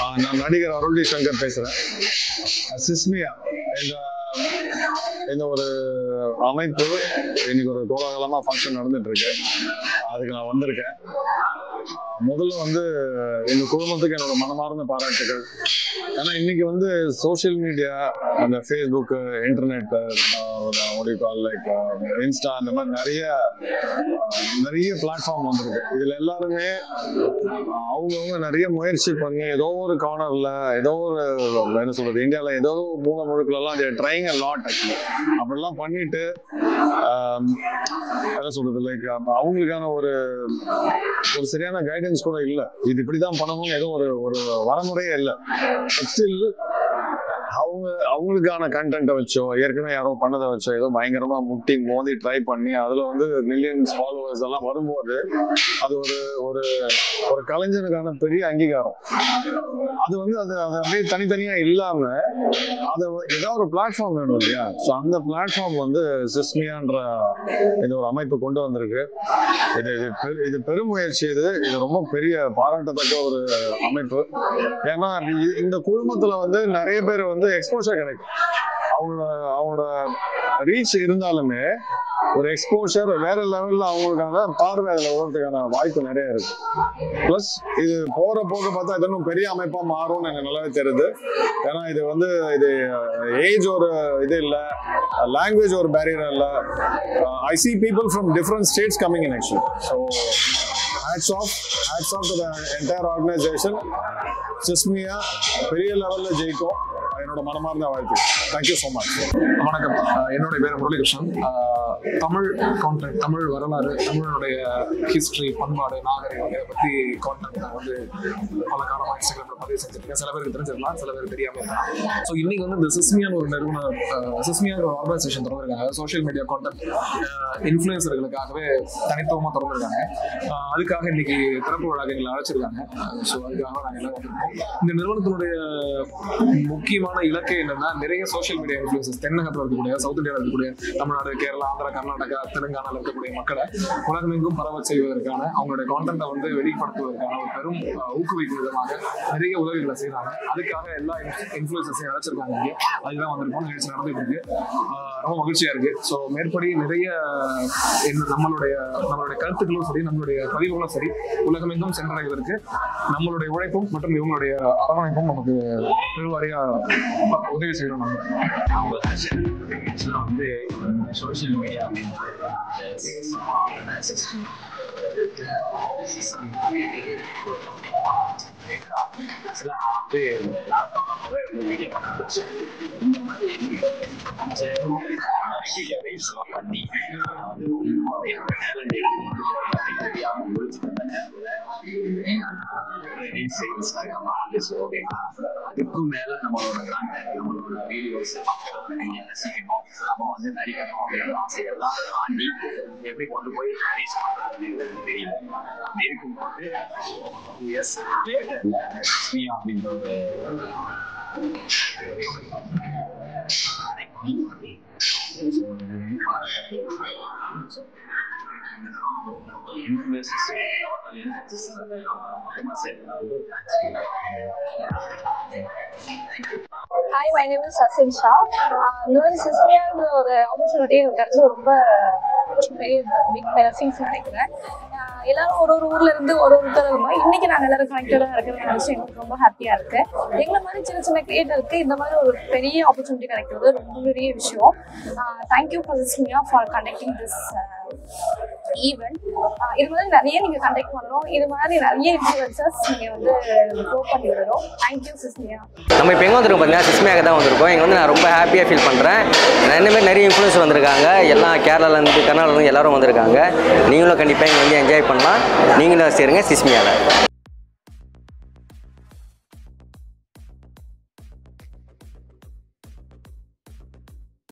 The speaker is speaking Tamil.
நான் நடிகர் அருள்டி சங்கர் பேசுறேன். சிஸ்மியா இந்த ஒரு அமைப்பு இன்னைக்கு ஒரு கோலாகலமா ஃபங்க்ஷன் நடந்துட்டு இருக்கு. அதுக்கு நான் வந்திருக்கேன். முதல்ல எங்க குடும்பத்துக்கு என்னோட மனமார்ந்த பாராட்டுகள். ஏன்னா இன்னைக்கு சோசியல் மீடியா, அந்த ஃபேஸ்புக், இன்டர்நெட், லைக் இன்ஸ்டா, அந்த மாதிரி நிறைய பிளாட்ஃபார்ம் வந்திருக்கு. இதுல எல்லாருமே அவங்கவுங்க நிறைய முயற்சி பண்ணி ஏதோ ஒரு கார்னர்ல, ஏதோ ஒரு என்ன சொல்றது, இந்தியாவில் ஏதோ மூல முழுக்கலாம் ட்ரைங் அ லாட் ஆக்சுவலி அப்படிலாம் பண்ணிட்டு என்ன சொல்றது, லைக் அவங்களுக்கான ஒரு சரியான கைடன்ஸ் கூட இல்லை. இது இப்படிதான் பண்ணணும்னு ஏதோ ஒரு வரமுறையே இல்லை. ஸ்டில் அவங்களுக்கான கண்டென்ட்டை வச்சோ, ஏற்கனவே யாரோ பண்ணதை வச்சோ ஏதோ பயங்கரமா முட்டி மோதி ட்ரை பண்ணி அதுல மில்லியன்ஸ் ஃபாலோவர்ஸ் எல்லாம் வரும்போது அது ஒரு ஒரு கலைஞனுக்கான பெரிய அங்கீகாரம். அது அது அப்படியே தனித்தனியா இல்லாம அது ஏதாவது ஒரு பிளாட்ஃபார்ம் வேணும் இல்லையா? ஸோ அந்த பிளாட்ஃபார்ம் சிஸ்மியான்ற இந்த ஒரு அமைப்பு கொண்டு வந்திருக்கு. இது பெருமுயற்சி. இது ரொம்ப பெரிய பாராட்டத்தக்க ஒரு அமைப்பு. ஏன்னா இந்த குழுமத்துல நிறைய பேர் எக்ஸ்போஷர் கிடைக்கும். அவங்களோட ரீச் இருந்தாலுமே ஒரு எக்ஸ்போஷர் வேற லெவல்ல அவங்களுக்கான பார்வை அதுல வர்றதுக்கான வாய்ப்பு நிறைய இருக்கு. பிளஸ் இது போற போக பார்த்தா இது இன்னும் பெரிய அமைப்பா மாறும்னு எனக்கு நல்லாவே தெரியுது. ஏன்னா இது ஏஜ் ஒரு இது இல்லை, லாங்குவேஜ் ஒரு பேரியர் இல்லை. ஐ see people from different states coming in actually. So hats off to the entire organization. சிஸ்மியா பெரிய லெவல்ல ஜெயிக்கும். என்னோட மனமார்ந்த வாழ்த்து. Thank you so much. வணக்கம். என்னுடைய பேர் முரளிகிருஷ்ணன். தமிழ் கான்டென்ட், தமிழ் வரலாறு, தமிழனுடைய ஹிஸ்ட்ரி, பண்பாடு, நாகரிகம் இதை பற்றி கான்டென்ட் நான் பல காலமாக இன்ஸ்டாகிராமில் பதிவு செஞ்சுருக்கேன். சில பேருக்கு தெரிஞ்சிருக்கலாம், சில பேர் தெரியாமல் இருக்கலாம். ஸோ இன்னைக்கு இந்த சிஸ்மியான ஒரு நிறுவனம், சிஸ்மியான ஒரு ஆர்கனைசேஷன் திறந்திருக்காங்க. சோஷியல் மீடியா கான்டென்ட் இன்ஃப்ளூயன்சர்களுக்காகவே தனித்துவமாக திறந்திருக்காங்க. அதுக்காக இன்னைக்கு திறப்பு விழாக எங்களை அழைச்சிருக்காங்க. ஸோ அதுக்காக நாங்கள் எல்லாம் வந்திருக்கோம். இந்த நிறுவனத்தினுடைய முக்கியமான இலக்கை என்னன்னா, நிறைய சோஷியல் மீடியா இன்ஃப்ளூயன்சஸ் தென்னகத்தில் இருக்கக்கூடிய, சவுத் இந்தியாவில் இருக்கக்கூடிய, தமிழ்நாடு, கேரளா, ஆந்திரா, கர்நாடகா, தெலுங்கானாவில் இருக்கக்கூடிய மக்களை உலகமெங்கும் பரவ செய்வதற்கான, அவங்களுடைய கான்டென்ட்டை வெளிப்படுத்துவதற்கான ஒரு பெரும் ஊக்குவிக்கும் விதமாக நிறைய உதவிகளை செய்யறாங்க. அதுக்காக எல்லா இன்ஃப்ளூயன்சஸையும் அழைச்சிருக்காங்க. அதுதான் வந்திருக்கோம். நிகழ்ச்சி நடந்துட்டு இருக்கு. ரொம்ப மகிழ்ச்சியா இருக்கு. ஸோ மேற்படி நிறைய நம்மளுடைய கருத்துக்களும் சரி, நம்மளுடைய பதிவுகளும் சரி, உலகமெங்கும் சென்றடைவதற்கு நம்மளுடைய உழைப்பும் மற்றும் இவங்களுடைய அரவணைப்பும் நமக்கு பெருவாரியா உதவி செய்யணும். நம்ம சோஷியல் மீடியா அதுக்கும் மேல நம்மளோட நம்மளோட வீடியோஸ் நம்ம நடிக்கணும் அப்படின்ற ஆசைகள்லாம் தாண்டி எப்படி கொண்டு போய் ரீச் பண்றது தெரியல. அப்படி இருக்கும்போது அப்படின்றது Hi, my name is Sasin Shah. சிஸ்மியாங்கிற ஒரு ஆப்பர்ச்சுனிட்டி எனக்கு ரொம்ப பிக் பிளஸிங்ஸ் நினைக்கிறேன். எல்லாரும் ஒரு ஊர்ல இருந்து ஒருத்தர் இருந்தோம். இன்னைக்கு நாங்கள் எல்லாரும் கனெக்டடா இருக்கிறது நினைச்சு எங்களுக்கு ரொம்ப ஹாப்பியா இருக்கு. எங்களை மாதிரி சின்ன கிரியேட்டருக்கு இந்த மாதிரி ஒரு பெரிய ஆப்பர்ச்சுனிட்டி கிடைக்கிறது ரொம்ப பெரிய விஷயம். தேங்க்யூ ஃபார் சிஸ்மியா ஃபார் கண்டக்டிங் திஸ் ஈவெண்ட். இது மாதிரி நிறைய நீங்க கண்டக்ட் பண்ணணும். இது மாதிரி நிறைய இன்ஃப்ளூயன்சர்ஸ் நீங்க ப்ரோ பண்ணி விடணும். தேங்க்யூ சிஸ்மியா. நம்ம இப்போ எங்கே வந்திருக்கோம் பார்த்தீங்கன்னா, சிஸ்மியாக தான் வந்திருக்கோம். இங்கே நான் ரொம்ப ஹாப்பியாக ஃபீல் பண்ணுறேன். இன்னுமே நிறைய இன்ஃப்ளூயன்ஸ் வந்திருக்காங்க. எல்லாம் கேரளாலேருந்து, கர்நாடகாலேருந்து எல்லாரும் வந்திருக்காங்க. நீங்களும் கண்டிப்பாக இங்கே என்ஜாய் பண்ணலாம். நீங்களும் சேருங்க சிஸ்மியாவில்.